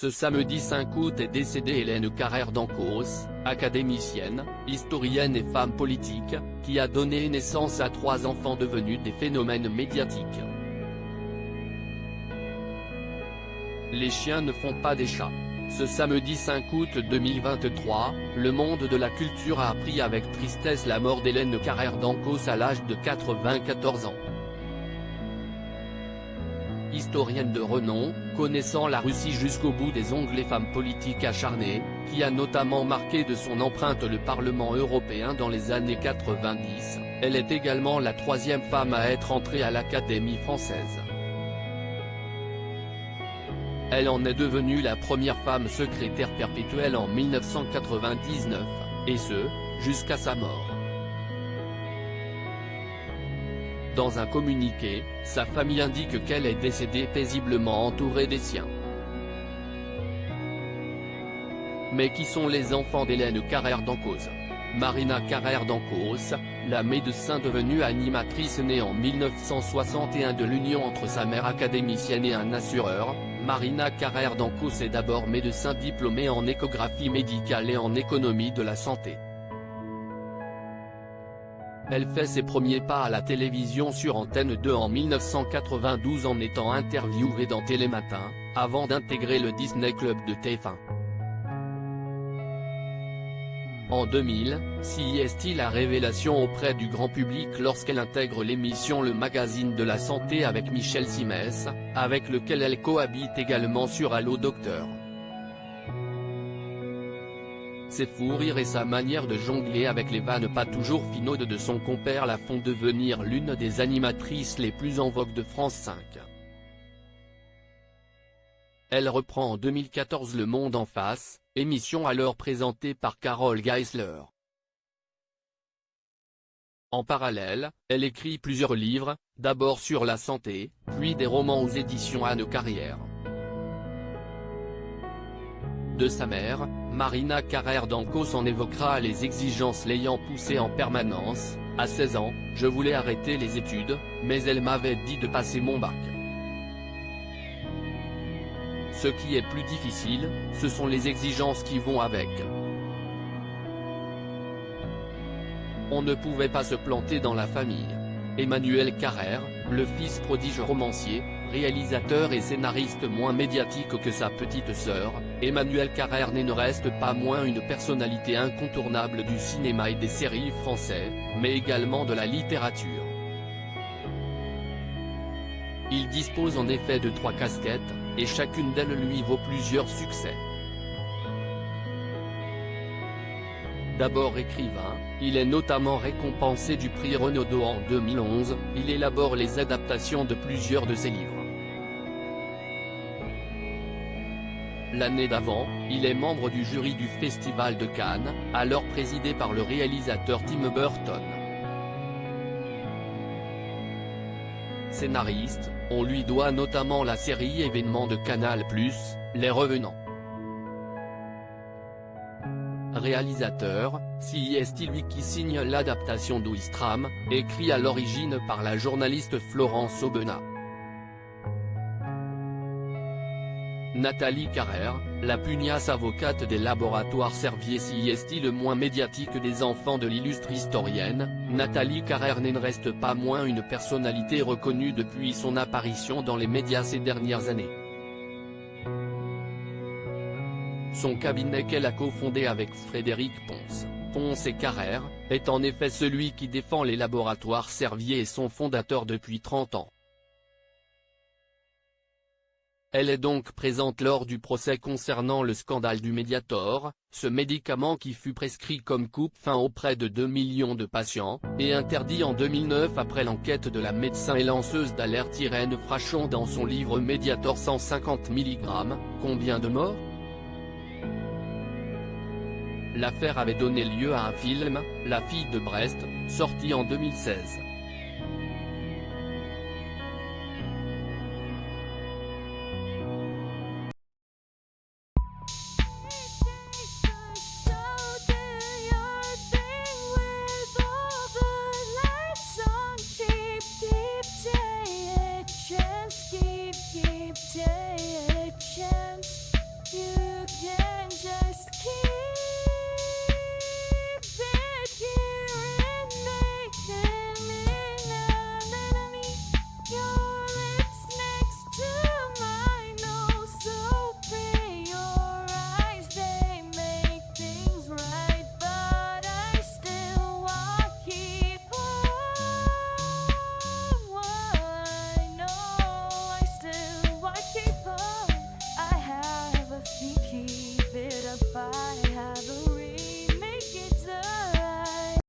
Ce samedi 5 août est décédée Hélène Carrère d'Ancos, académicienne, historienne et femme politique, qui a donné naissance à 3 enfants devenus des phénomènes médiatiques. Les chiens ne font pas des chats. Ce samedi 5 août 2023, le monde de la culture a appris avec tristesse la mort d'Hélène Carrère d'Ancos à l'âge de 94 ans. Historienne de renom, connaissant la Russie jusqu'au bout des ongles et femme politique acharnée, qui a notamment marqué de son empreinte le Parlement européen dans les années 90, elle est également la 3e femme à être entrée à l'Académie française. Elle en est devenue la première femme secrétaire perpétuelle en 1999, et ce, jusqu'à sa mort. Dans un communiqué, sa famille indique qu'elle est décédée paisiblement entourée des siens. Mais qui sont les enfants d'Hélène Carrère d'Ancos? Marina Carrère d'Ancos, la médecin devenue animatrice née en 1961 de l'union entre sa mère académicienne et un assureur. Marina Carrère d'Ancos est d'abord médecin diplômée en échographie médicale et en économie de la santé. Elle fait ses premiers pas à la télévision sur Antenne 2 en 1992 en étant interviewée dans Télématin, avant d'intégrer le Disney Club de TF1. En 2000, CIST la révélation auprès du grand public lorsqu'elle intègre l'émission Le Magazine de la Santé avec Michel Simès, avec lequel elle cohabite également sur Allo Docteur. Ses fous rires et sa manière de jongler avec les vannes pas toujours finaudes de son compère la font devenir l'une des animatrices les plus en vogue de France 5. Elle reprend en 2014 Le Monde en face, émission alors présentée par Carole Geisler. En parallèle, elle écrit plusieurs livres, d'abord sur la santé, puis des romans aux éditions Anne Carrière. De sa mère, Marina Carrère d'Ancos en évoquera les exigences l'ayant poussée en permanence. À 16 ans, je voulais arrêter les études, mais elle m'avait dit de passer mon bac. Ce qui est plus difficile, ce sont les exigences qui vont avec. On ne pouvait pas se planter dans la famille. Emmanuel Carrère, le fils prodige romancier, réalisateur et scénariste moins médiatique que sa petite sœur, Emmanuel Carrère ne reste pas moins une personnalité incontournable du cinéma et des séries français, mais également de la littérature. Il dispose en effet de 3 casquettes, et chacune d'elles lui vaut plusieurs succès. D'abord écrivain, il est notamment récompensé du prix Renaudot en 2011, il élabore les adaptations de plusieurs de ses livres. L'année d'avant, il est membre du jury du Festival de Cannes, alors présidé par le réalisateur Tim Burton. Scénariste, on lui doit notamment la série événement de Canal+, Les Revenants. Réalisateur, CIST lui qui signe l'adaptation d'Ouistreham, écrit à l'origine par la journaliste Florence Aubenas. Nathalie Carrère, la pugnace avocate des laboratoires Servier CIST le moins médiatique des enfants de l'illustre historienne, Nathalie Carrère ne reste pas moins une personnalité reconnue depuis son apparition dans les médias ces dernières années. Son cabinet qu'elle a cofondé avec Frédéric Ponce et Carrère, est en effet celui qui défend les laboratoires Servier et son fondateur depuis 30 ans. Elle est donc présente lors du procès concernant le scandale du Mediator, ce médicament qui fut prescrit comme coupe-faim auprès de 2 millions de patients, et interdit en 2009 après l'enquête de la médecin et lanceuse d'alerte Irène Frachon dans son livre Mediator 150 mg, combien de morts? L'affaire avait donné lieu à un film, La fille de Brest, sorti en 2016.